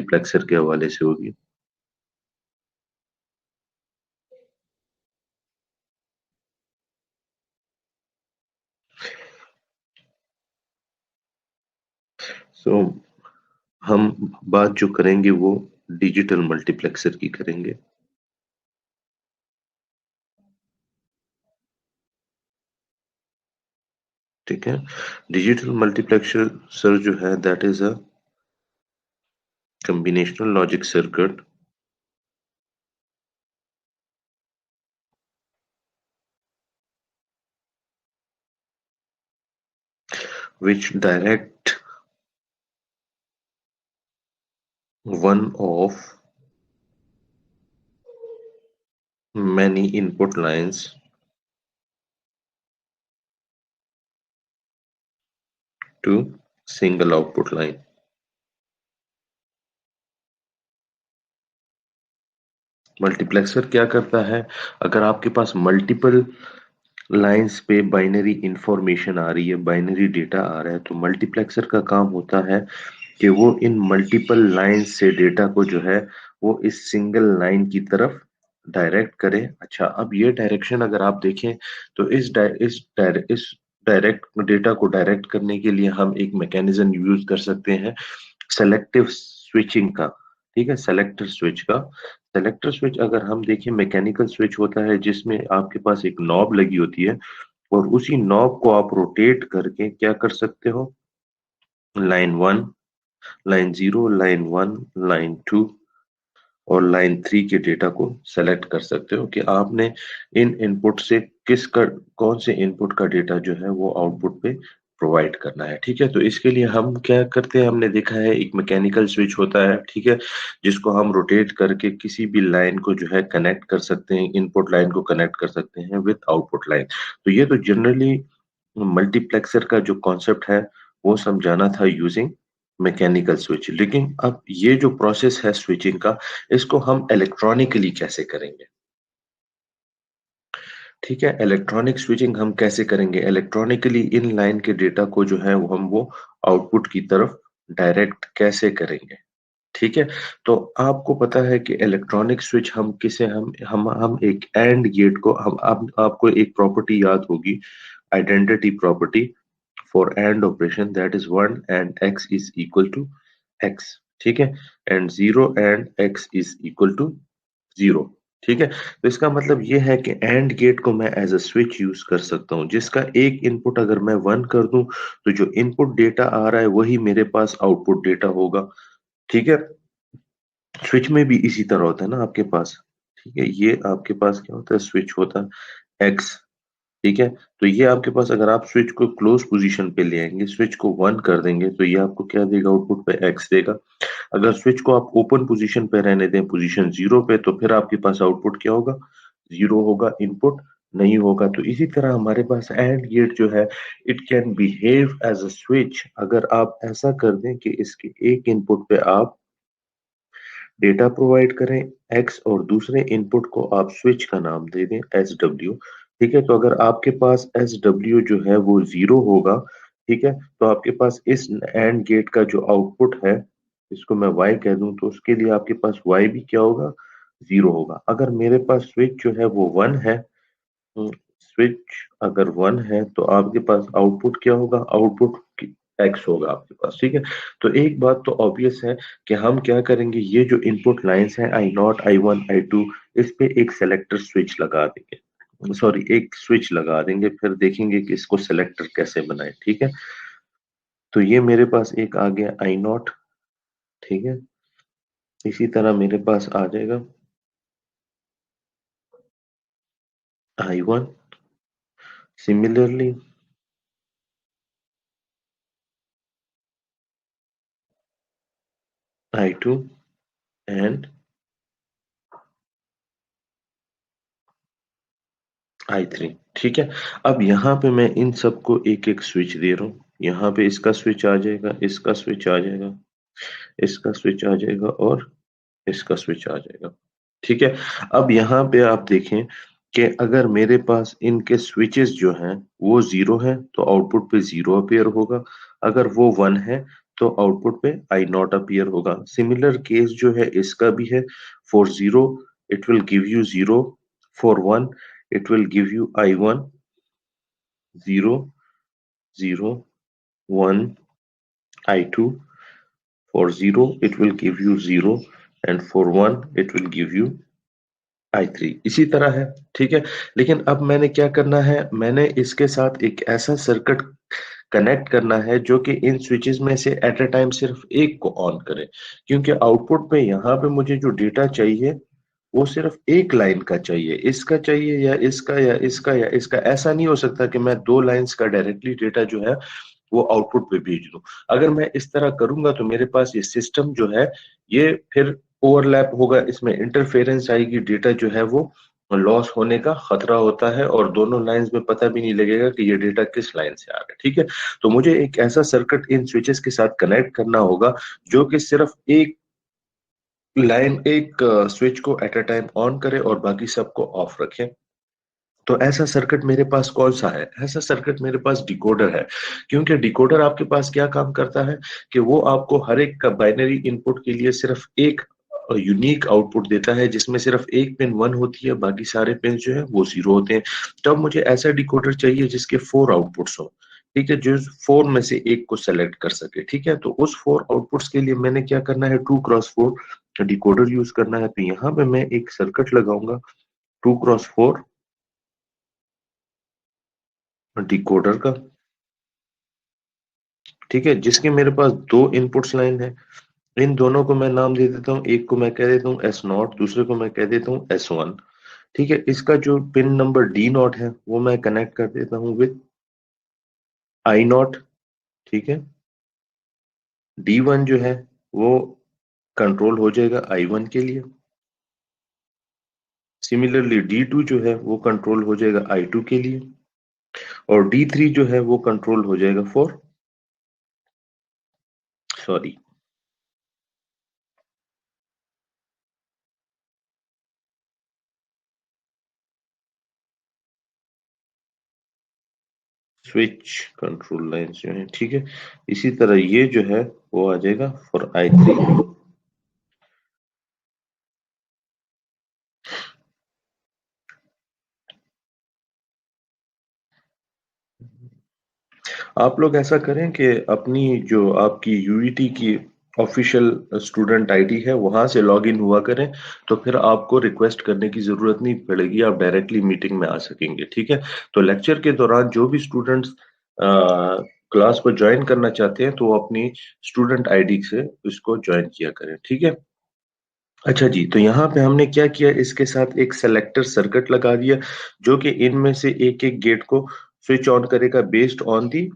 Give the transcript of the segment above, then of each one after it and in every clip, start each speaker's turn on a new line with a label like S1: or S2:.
S1: Multiplexer के हवाले से होगी। सो हम बात जो करेंगे वो डिजिटल मल्टीप्लेक्सर की करेंगे। ठीक है, डिजिटल मल्टीप्लेक्सर सर जो है that is a combinational logic circuit which direct one of many input lines to single output line। Multiplexer क्या करता है, अगर आपके पास मल्टीपल लाइंस पे बाइनरी इंफॉर्मेशन आ रही है, बाइनरी डेटा आ रहा है, तो मल्टीप्लेक्सर का काम होता है कि वो इन मल्टीपल लाइंस से डेटा को जो है वो इस सिंगल लाइन की तरफ डायरेक्ट करे। अच्छा, अब ये डायरेक्शन अगर आप देखें तो इस डायरेक्ट डेटा को डायरेक्ट करने के लिए हम एक मैकेनिज्म यूज कर सकते हैं सेलेक्टिव स्विचिंग का। ठीक है, सेलेक्टर स्विच का। सेलेक्टर स्विच अगर हम देखें मैकेनिकल स्विच होता है जिसमें आपके पास एक नॉब लगी होती है और उसी नॉब को आप रोटेट करके क्या कर सकते हो, line one, line zero, line one, line two और लाइन थ्री के डेटा को सेलेक्ट कर सकते हो कि आपने इन इनपुट से कौन से इनपुट का डेटा जो है वो आउटपुट पे प्रोवाइड करना है। ठीक है, तो इसके लिए हम क्या करते हैं, हमने देखा है एक मैकेनिकल स्विच होता है, ठीक है, जिसको हम रोटेट करके किसी भी लाइन को जो है कनेक्ट कर सकते हैं, इनपुट लाइन को कनेक्ट कर सकते हैं विद आउटपुट लाइन। तो ये तो जनरली मल्टीप्लेक्सर का जो कॉन्सेप्ट है वो समझाना था यूजिंग मैकेनिकल स्विच। लेकिन अब ये जो प्रोसेस है स्विचिंग का, इसको हम इलेक्ट्रॉनिकली कैसे करेंगे। ठीक है, इलेक्ट्रॉनिक स्विचिंग हम कैसे करेंगे, इलेक्ट्रॉनिकली इन लाइन के डेटा को जो है वो आउटपुट की तरफ डायरेक्ट कैसे करेंगे। ठीक है, तो आपको पता है कि इलेक्ट्रॉनिक स्विच हम किसे हम एक एंड गेट को हम आपको एक प्रॉपर्टी याद होगी, identity property for and operation, that is 1 and x is equal to x। ठीक है, and 0 and x is equal to 0। ठीक है, तो इसका मतलब ये है कि एंड गेट को मैं एज अ स्विच यूज कर सकता हूँ जिसका एक इनपुट अगर मैं 1 कर दूं तो जो इनपुट डेटा आ रहा है वही मेरे पास आउटपुट डेटा होगा। ठीक है, स्विच में भी इसी तरह होता है ना आपके पास। ठीक है, ये आपके पास क्या होता है, स्विच होता है एक्स। ठीक है, तो ये आपके पास अगर आप स्विच को क्लोज पोजीशन पे ले आएंगे, स्विच को 1 कर देंगे तो ये आपको क्या देगा, आउटपुट पे एक्स देगा। अगर स्विच को आप ओपन पोजीशन पे रहने दें, पोजीशन 0 पे, तो फिर आपके पास आउटपुट क्या होगा, 0 होगा, इनपुट नहीं होगा। तो इसी तरह हमारे पास एंड गेट जो है it can behave as a switch. अगर आप ऐसा कर दें कि इसके एक इनपुट पे आप डेटा प्रोवाइड करें एक्स और दूसरे इनपुट को आप स्विच का नाम दे दें एस डब्ल्यू। ठीक है, तो अगर आपके पास एस डब्ल्यू जो है वो 0 होगा, ठीक है, तो आपके पास इस एंड गेट का जो आउटपुट है, इसको मैं y कह दूं, तो उसके लिए आपके पास y भी क्या होगा, 0 होगा। अगर मेरे पास स्विच जो है वो 1 है, स्विच अगर 1 है तो आपके पास आउटपुट क्या होगा, आउटपुट एक्स होगा आपके पास। ठीक है, तो एक बात तो ऑब्वियस है कि हम क्या करेंगे, ये जो इनपुट लाइंस हैं I naught, I one, I two, इस पे एक सेलेक्टर स्विच लगा देंगे, सॉरी एक स्विच लगा देंगे, फिर देखेंगे कि इसको सेलेक्टर कैसे बनाए। ठीक है, तो ये मेरे पास एक आ गया आई नॉट। ठीक है, इसी तरह मेरे पास आ जाएगा I one, similarly I two and I three. ठीक है, अब यहाँ पे मैं इन सबको एक एक स्विच दे रहा हूँ, यहाँ पे इसका स्विच आ जाएगा, इसका स्विच आ जाएगा, इसका स्विच आ जाएगा और इसका स्विच आ जाएगा। ठीक है, अब यहाँ पे आप देखें कि अगर मेरे पास इनके स्विचेस जो हैं वो 0 है तो आउटपुट पे 0 अपीयर होगा, अगर वो 1 है तो आउटपुट पे आई नॉट अपीयर होगा। सिमिलर केस जो है इसका भी है। For zero it will give you zero, for one it will give you I one, zero, zero, one, I two, for 0 it will give you 0 and for 1 it will give you i3। इसी तरह है, ठीक है। लेकिन अब मैंने क्या करना है, मैंने इसके साथ एक ऐसा सर्किट कनेक्ट करना है जो कि इन स्विचेस में से एट अ टाइम सिर्फ एक को ऑन करे, क्योंकि आउटपुट पे यहाँ पे मुझे जो डेटा चाहिए वो सिर्फ एक लाइन का चाहिए, इसका चाहिए या इसका या इसका या इसका। ऐसा नहीं हो सकता कि मैं दो लाइंस का डायरेक्टली डेटा जो है वो आउटपुट पे भेज दूं। अगर मैं इस तरह करूंगा तो मेरे पास ये सिस्टम जो है ये फिर ओवरलैप होगा, इसमें इंटरफेरेंस आएगी, डेटा जो है वो लॉस होने का खतरा होता है और दोनों लाइंस में पता भी नहीं लगेगा कि ये डेटा किस लाइन से आ रहा है, ठीक है। तो मुझे एक ऐसा सर्किट इन स्विचेस के साथ कनेक्ट करना होगा जो कि सिर्फ एक लाइन, एक स्विच को एट अ टाइम ऑन करे और बाकी सबको ऑफ रखे। तो ऐसा सर्किट मेरे पास कौन सा है, ऐसा सर्किट मेरे पास डिकोडर है। क्योंकि डिकोडर आपके पास क्या काम करता है कि वो आपको हर एक का बाइनरी इनपुट के लिए सिर्फ एक यूनिक आउटपुट देता है, जिसमें सिर्फ एक पिन वन होती है, बाकी सारे पिन जो है वो जीरो होते हैं। तब मुझे ऐसा डिकोडर चाहिए जिसके फोर आउटपुट्स हो, ठीक है, जो फोर में से एक को सेलेक्ट कर सके, ठीक है। तो उस फोर आउटपुट्स के लिए मैंने क्या करना है, 2x4 डिकोडर यूज करना है। तो यहाँ पे मैं एक सर्किट लगाऊंगा 2x4 डिकोडर का, ठीक है, जिसके मेरे पास दो इनपुट्स लाइन है। इन दोनों को मैं नाम दे देता हूँ, एक को मैं कह देता हूँ एस नॉट, दूसरे को मैं कह देता हूँ S1, ठीक है। इसका जो पिन नंबर D नॉट है वो मैं कनेक्ट कर देता हूँ विद I नॉट, ठीक है। D1 जो है वो कंट्रोल हो जाएगा I1 के लिए। सिमिलरली D2 जो है वो कंट्रोल हो जाएगा I2 के लिए, और D3 जो है वो कंट्रोल हो जाएगा for, sorry, switch control line जो है, ठीक है। इसी तरह ये जो है वो आ जाएगा फॉर I3। आप लोग ऐसा करें कि अपनी जो आपकी यूईटी की ऑफिशियल स्टूडेंट आईडी है वहां से लॉग इन हुआ करें, तो फिर आपको रिक्वेस्ट करने की जरूरत नहीं पड़ेगी, आप डायरेक्टली मीटिंग में आ सकेंगे, ठीक है। तो लेक्चर के दौरान जो भी स्टूडेंट्स क्लास को ज्वाइन करना चाहते हैं तो वो अपनी स्टूडेंट आईडी से इसको ज्वाइन किया करें, ठीक है। अच्छा जी, तो यहाँ पे हमने क्या किया, इसके साथ एक सेलेक्टर सर्किट लगा दिया जो कि इनमें से एक एक गेट को स्विच ऑन करेगा based on the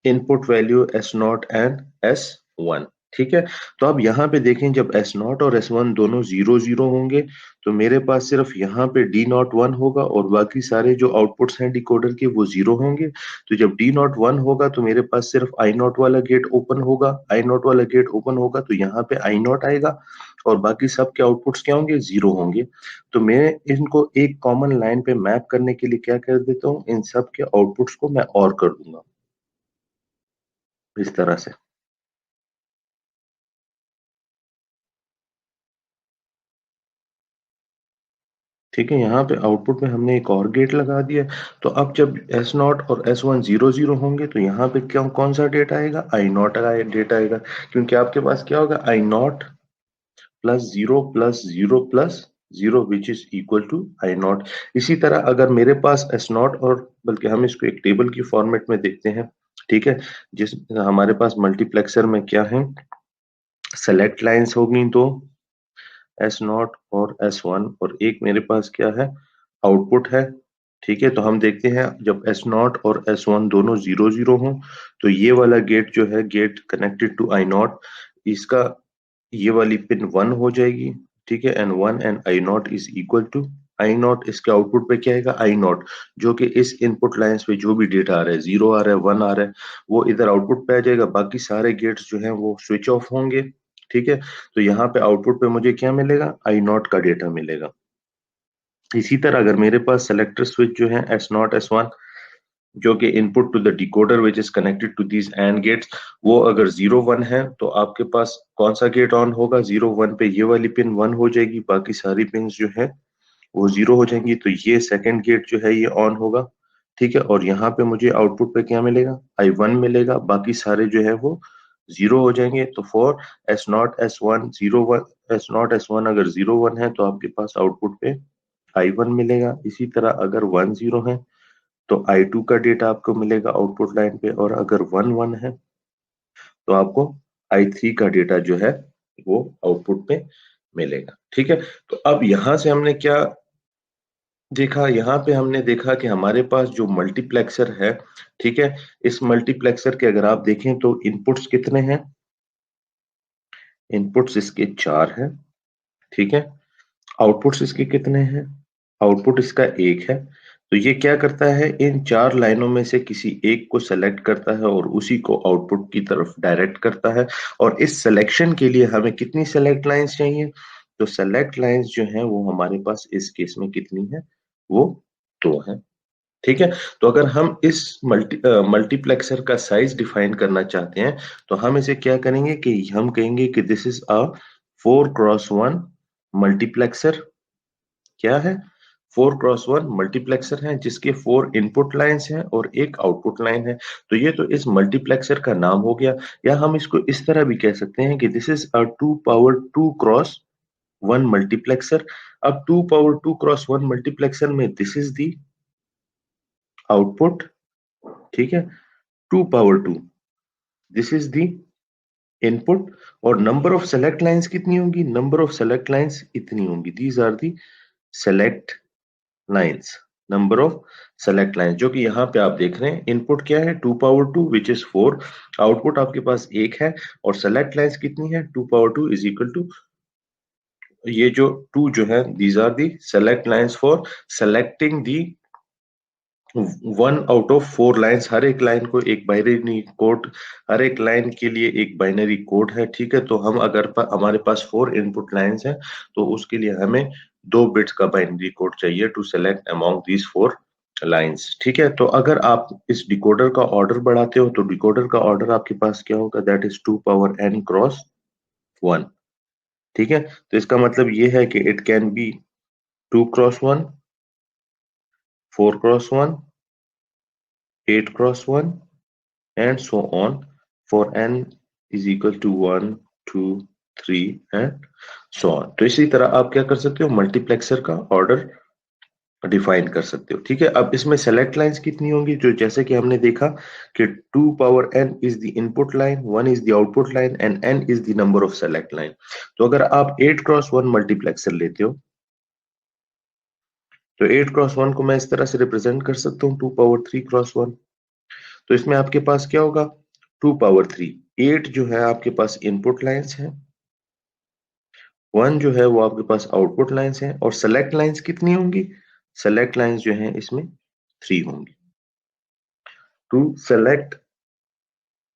S1: input value S not and S one, ठीक है। तो अब यहाँ पे देखें, जब एस नॉट और एस वन दोनों जीरो जीरो होंगे तो मेरे पास सिर्फ यहाँ पे डी नॉट वन होगा और बाकी सारे जो आउटपुट्स हैं डिकोडर के वो जीरो होंगे। तो जब डी नॉट वन होगा तो मेरे पास सिर्फ आई नॉट वाला गेट ओपन होगा, आई नॉट वाला गेट ओपन होगा तो यहाँ पे आई नॉट आएगा और बाकी सब के आउटपुट्स क्या होंगे, जीरो होंगे। तो मैं इनको एक कॉमन लाइन पे मैप करने के लिए क्या कर देता हूँ, इन सब के आउटपुट्स को मैं और कर दूंगा इस तरह से, ठीक है। यहाँ पे आउटपुट में हमने एक और गेट लगा दिया। तो अब जब एस नॉट और एस वन जीरो जीरो होंगे तो यहाँ पे क्या, कौन सा डेटा आएगा, आई नॉट डेटा आएगा, क्योंकि आपके पास क्या होगा, I naught plus zero plus zero which is equal to I naught. इसी तरह अगर मेरे पास एस नॉट और, बल्कि हम इसको एक टेबल की फॉर्मेट में देखते हैं, ठीक है, जिस हमारे पास मल्टीप्लेक्सर में क्या है, सेलेक्ट लाइंस होगी दो, एस नॉट और एस वन, और एक मेरे पास क्या है, आउटपुट है, ठीक है। तो हम देखते हैं जब एस नॉट और एस वन दोनों जीरो जीरो हों तो ये वाला गेट जो है, gate connected to I nought, इसका ये वाली पिन वन हो जाएगी, ठीक है, and one and I nought is equal to I nought. इसके आउटपुट पे क्या आएगा, आई नॉट, जो कि इस इनपुट लाइंस पे जो भी डेटा आ रहा है, जीरो आ रहा है, वन आ रहा है, वो इधर आउटपुट पे आ जाएगा। बाकी सारे गेट्स जो हैं वो स्विच ऑफ होंगे, ठीक है। तो यहाँ पे आउटपुट पे मुझे क्या मिलेगा, आई नॉट का डेटा मिलेगा। इसी तरह अगर मेरे पास सेलेक्टर स्विच जो है एस नॉट एस वन जो कि input to the decoder which is connected to these and gates, वो अगर 0 1 है तो आपके पास कौन सा गेट ऑन होगा? 0 1 पे ये वाली पिन 1 हो जाएगी, बाकी सारी पिन जो है वो 0 हो जाएंगी, तो ये सेकंड गेट जो है ये ऑन होगा। ठीक है, और यहाँ पे मुझे आउटपुट पे क्या मिलेगा? I1 मिलेगा, बाकी सारे जो है वो 0 हो जाएंगे। तो for S0 S1 0 1, S0 S1 अगर 0 1 है तो आपके पास आउटपुट पे I1 मिलेगा। इसी तरह अगर 1 0 है तो I2 का डेटा आपको मिलेगा आउटपुट लाइन पे, और अगर 1 1 है तो आपको I3 का डेटा जो है वो आउटपुट पे मिलेगा। ठीक है, तो अब यहां से हमने क्या देखा? यहाँ पे हमने देखा कि हमारे पास जो मल्टीप्लेक्सर है, ठीक है, इस मल्टीप्लेक्सर के अगर आप देखें तो इनपुट्स कितने हैं? इनपुट्स इसके 4 हैं। ठीक है, आउटपुट्स इसके कितने हैं? आउटपुट इसका 1 है। तो ये क्या करता है? इन 4 लाइनों में से किसी एक को सेलेक्ट करता है और उसी को आउटपुट की तरफ डायरेक्ट करता है। और इस सिलेक्शन के लिए हमें कितनी सेलेक्ट लाइंस चाहिए? तो सेलेक्ट लाइंस जो हैं वो हमारे पास इस केस में कितनी है? वो 2 है। ठीक है, तो अगर हम इस मल्टीप्लेक्सर का साइज डिफाइन करना चाहते हैं तो हम इसे क्या करेंगे कि हम कहेंगे कि this is a 4x1 multiplexer. क्या है? 4x1 मल्टीप्लेक्सर है जिसके 4 इनपुट लाइंस हैं और एक आउटपुट लाइन है। तो ये तो इस मल्टीप्लेक्सर का नाम हो गया, या हम इसको इस तरह भी कह सकते हैं कि this is a 2 power 2x1 multiplexer. अब 2 power 2x1 मल्टीप्लेक्सर में दिस इज दी आउटपुट। ठीक है, 2 power 2, this is the input, और नंबर ऑफ सेलेक्ट लाइंस कितनी होंगी? नंबर ऑफ सेलेक्ट लाइंस इतनी होंगी। These are the select lines, number of select lines, जो कि यहाँ पे आप देख रहे हैं। इनपुट क्या है? 2 power 2 विच इज 4, आउटपुट आपके पास 1 है, और सेलेक्ट लाइंस कितनी है? 2 power 2 इज इक्वल टू ये जो 2 जो है, these are the select lines for selecting the 1 out of 4 lines. हर एक लाइन को एक बाइनरी कोड, हर एक लाइन के लिए एक बाइनरी कोड है। ठीक है, तो हम अगर हमारे पास 4 इनपुट लाइन्स हैं तो उसके लिए हमें 2 बिट्स का बाइनरी कोड चाहिए to select among these 4 lines. ठीक है, तो अगर आप इस डिकोडर का ऑर्डर बढ़ाते हो तो डिकोडर का ऑर्डर आपके पास क्या होगा? That is 2 power n x 1। ठीक है, तो इसका मतलब ये है कि it can be 2x1, 4x1, 8x1 and so on for n is equal to 1 2 3 and so on। तो इसी तरह आप क्या कर सकते हो? मल्टीप्लेक्सर का ऑर्डर डिफाइन कर सकते हो। ठीक है, अब इसमें सेलेक्ट लाइंस कितनी होंगी? जो जैसे कि हमने देखा कि 2 power n is the input line, 1 is the output line and n is the number of select line. तो अगर आप 8x1 मल्टीप्लेक्सर लेते हो तो 8x1 को मैं इस तरह से रिप्रेजेंट कर सकता हूँ 2 power 3x1। तो इसमें आपके पास क्या होगा? 2 power 3, 8 जो है आपके पास इनपुट लाइंस है, 1 जो है वो आपके पास आउटपुट लाइंस है, और सेलेक्ट लाइंस कितनी होंगी? सेलेक्ट लाइंस जो है इसमें 3 होंगी। To select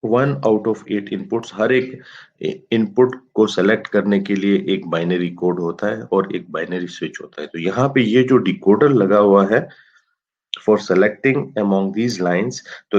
S1: 1 out of 8 inputs, हर एक इनपुट को सेलेक्ट करने के लिए एक बाइनरी कोड होता है और एक बाइनरी स्विच होता है। तो यहाँ पे ये जो डिकोडर लगा हुआ है for selecting among these lines, तो